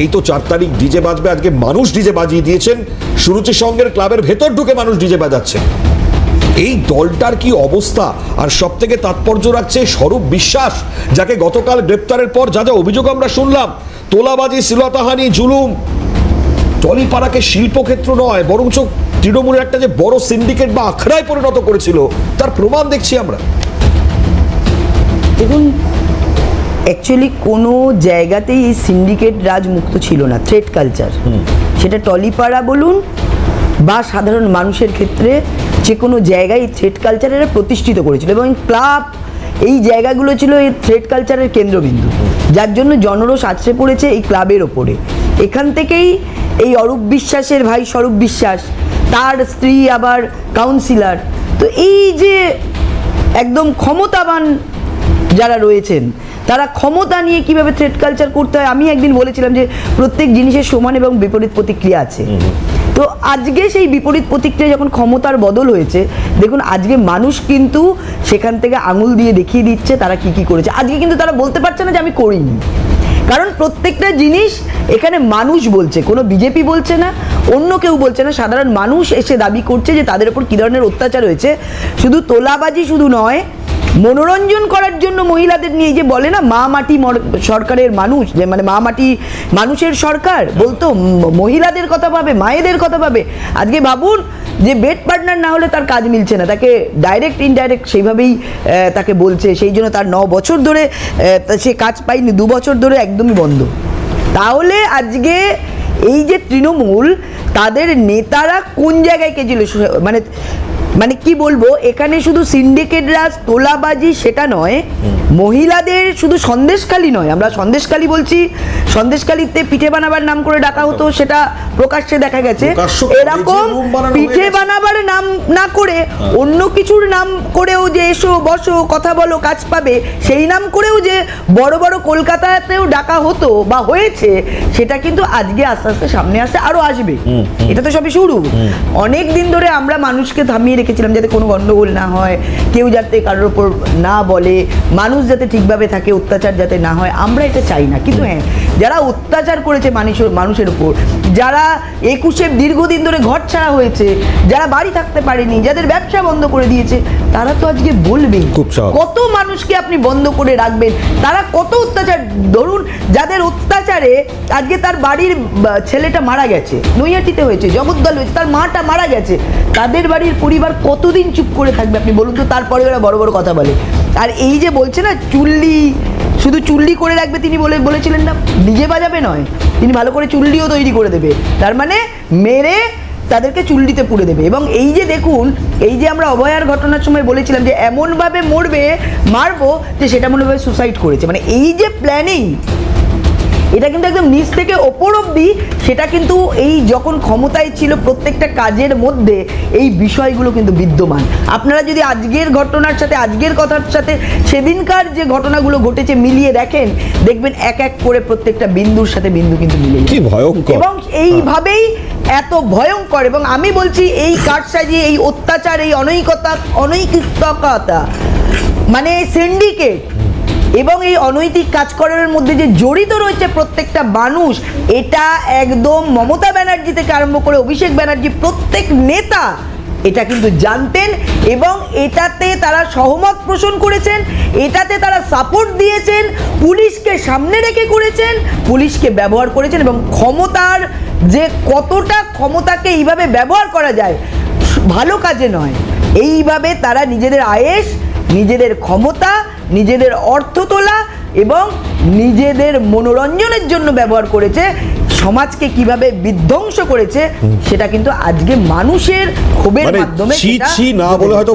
এই তো 4 তারিখ ডিজে বাজবে, আজকে মানুষ ডিজে বাজিয়ে দিয়েছেন, সুরুচি সঙ্গের ক্লাবের ভেতর ঢুকে মানুষ ডিজে বাজাচ্ছে। এই দলটার কি অবস্থা। আর সব থেকে তাৎপর্য রাখছে স্বরূপ বিশ্বাস, যাকে গতকাল গ্রেপ্তারের পর যা যা অভিযোগ আমরা শুনলাম, তোলাবাজি, শ্লীলতাহানি, জুলুম, টলিপাড়াকে শিল্পক্ষেত্র নয় বরঞ্চ তৃণমূলের একটা যে বড় সিন্ডিকেট বা আখড়ায় পরিণত করেছিল তার প্রমাণ দেখছি আমরা। দেখুন, অ্যাকচুয়ালি কোনো জায়গাতেই এই সিন্ডিকেট রাজ মুক্ত ছিল না। থ্রেড কালচার, সেটা টলিপাড়া বলুন বা সাধারণ মানুষের ক্ষেত্রে যে কোনো জায়গায় এই থ্রেড কালচার এরা প্রতিষ্ঠিত করেছিল, এবং ক্লাব এই জায়গাগুলো ছিল এই থ্রেড কালচারের কেন্দ্রবিন্দু, যার জন্য জনরোষ আছড়ে পড়েছে এই ক্লাবের ওপরে। এখান থেকেই এই অরূপ বিশ্বাসের ভাই স্বরূপ বিশ্বাস, তার স্ত্রী আবার কাউন্সিলর, তো এই যে একদম ক্ষমতাবান যারা রয়েছেন তারা ক্ষমতা নিয়ে কিভাবে থ্রেড কালচার করতে হয়। আমি একদিন বলেছিলাম যে প্রত্যেক জিনিসের সমান এবং বিপরীত প্রতিক্রিয়া আছে। তো আজকে সেই বিপরীত প্রতিক্রিয়া যখন ক্ষমতার বদল হয়েছে, দেখুন আজকে মানুষ কিন্তু সেখান থেকে আঙুল দিয়ে দেখিয়ে দিচ্ছে তারা কি কি করেছে। আজকে কিন্তু তারা বলতে পারছে না যে আমি করিনি, কারণ প্রত্যেকটা জিনিস এখানে মানুষ বলছে, কোনো বিজেপি বলছে না, অন্য কেউ বলছে না, সাধারণ মানুষ এসে দাবি করছে যে তাদের উপর কী ধরনের অত্যাচার হয়েছে। শুধু তোলাবাজি শুধু নয়, মনোরঞ্জন করার জন্য মহিলাদের নিয়ে যে বলে না মা মাটি সরকারের মানুষ, যে মানে মা মাটি মানুষের সরকার, বলতো মহিলাদের কথা ভাবে, মায়েদের কথা ভাবে। আজকে ভাবুন যে বেড পার্টনার না হলে তার কাজ মিলছে না, তাকে ডাইরেক্ট ইনডাইরেক্ট সেইভাবেই তাকে বলছে, সেই জন্য তার 9 বছর ধরে সে কাজ পায়নি, 2 বছর ধরে একদমই বন্ধ। তাহলে আজকে এই যে তৃণমূল, তাদের নেতারা কোন জায়গায় গেছিল, মানে কি বলবো, এখানে শুধু সিন্ডিকেট রাজ, তোলাবাজি সেটা নয়, মহিলাদের শুধু সন্দেশখালি নয়, আমরা সন্দেশখালি বলছি, সন্দেশখালিতে পিঠে বানাবার নাম করে ডাকা হতো, সেটা প্রকাশ্যে দেখা গেছে। এরকম পিঠে বানাবার নাম না করে অন্য কিছুর নাম করেও যে এসো বসো কথা বলো কাজ পাবে, সেই নাম করেও যে বড় বড় কলকাতাতেও ডাকা হতো বা হয়েছে, সেটা কিন্তু আজকে আস্তে আস্তে সামনে আসছে, আরো আসবে। এটা তো সবই শুরু। অনেক দিন ধরে আমরা মানুষকে থামিয়ে রেখেছিলাম যাতে কোনো গন্ডগোল না হয়, কেউ যাতে কারোর ওপর না বলে, মানুষ যাতে ঠিকভাবে থাকে, অত্যাচার যাতে না হয়, আমরা এটা চাই না। কিন্তু হ্যাঁ, যারা অত্যাচার করেছে মানুষের উপর, যারা 21-এ দীর্ঘদিন ধরে ঘর ছাড়া হয়েছে, যারা বাড়ি থাকতে পারেনি, যাদের ব্যবসা বন্ধ করে দিয়েছে, তারা তো আজকে বলবেন। কত মানুষকে আপনি বন্ধ করে রাখবেন, তারা কত অত্যাচার, ধরুন যাদের অত্যাচারে আজকে তার বাড়ির ছেলেটা মারা গেছে, নৈহাটিতে হয়েছে, জগদ্দল হয়েছে, তার মাটা মারা গেছে, তাদের বাড়ির পরিবার কতদিন চুপ করে থাকবে আপনি বলুন তো? তারপরে ওরা বড় বড় কথা বলে। আর এই যে বলছে না চুল্লি, শুধু চুল্লি করে রাখবে, তিনি বলেছিলেন না ডিজে বাজাবে নয়, তিনি ভালো করে চুল্লিও তৈরি করে দেবে, তার মানে মেরে তাদেরকে চুল্লিতে পুড়ে দেবে। এবং এই যে দেখুন, এই যে আমরা অভয়ার ঘটনার সময় বলেছিলাম যে এমনভাবে মারবো যে সেটা মনে হয় সুসাইড করেছে, মানে এই যে প্ল্যানিং, এটা কিন্তু একদম নিচ থেকে ওপর অব্দি, সেটা কিন্তু এই যখন ক্ষমতায় ছিল প্রত্যেকটা কাজের মধ্যে এই বিষয়গুলো কিন্তু বিদ্যমান। আপনারা যদি আজকের ঘটনার সাথে, আজকের কথার সাথে সেদিনকার যে ঘটনাগুলো ঘটেছে মিলিয়ে দেখেন, দেখবেন এক এক করে প্রত্যেকটা বিন্দুর সাথে বিন্দু কিন্তু মিলে যায়। কি ভয়ঙ্কর! এবং এইভাবেই এত ভয়ঙ্কর, এবং আমি বলছি এই কারসাজি, এই অত্যাচার, এই অনৈতিকতা, মানে সিন্ডিকেট এবং এই অনৈতিক কাজকর্মের মধ্যে যে জড়িত রয়েছে প্রত্যেকটা মানুষ, এটা একদম মমতা ব্যানার্জি থেকে আরম্ভ করে অভিষেক ব্যানার্জি, প্রত্যেক নেতা এটা কিন্তু জানতেন, এবং এটাতে তারা সহমত পোষণ করেছেন, এটাতে তারা সাপোর্ট দিয়েছেন, পুলিশকে সামনে রেখে করেছেন, পুলিশকে ব্যবহার করেছেন, এবং ক্ষমতার যে কতটা ক্ষমতাকে এইভাবে ব্যবহার করা যায় ভালো কাজে নয়, এইভাবে তারা নিজেদের আয়েশ, নিজেদের ক্ষমতা, নিজেদের অর্থ তোলা এবং নিজেদের মনোরঞ্জনের জন্য ব্যবহার করেছে। সমাজকে কিভাবে বিধ্বংস করেছে সেটা কিন্তু আজকে মানুষের ক্ষোভের মাধ্যমে না বলে হয়তো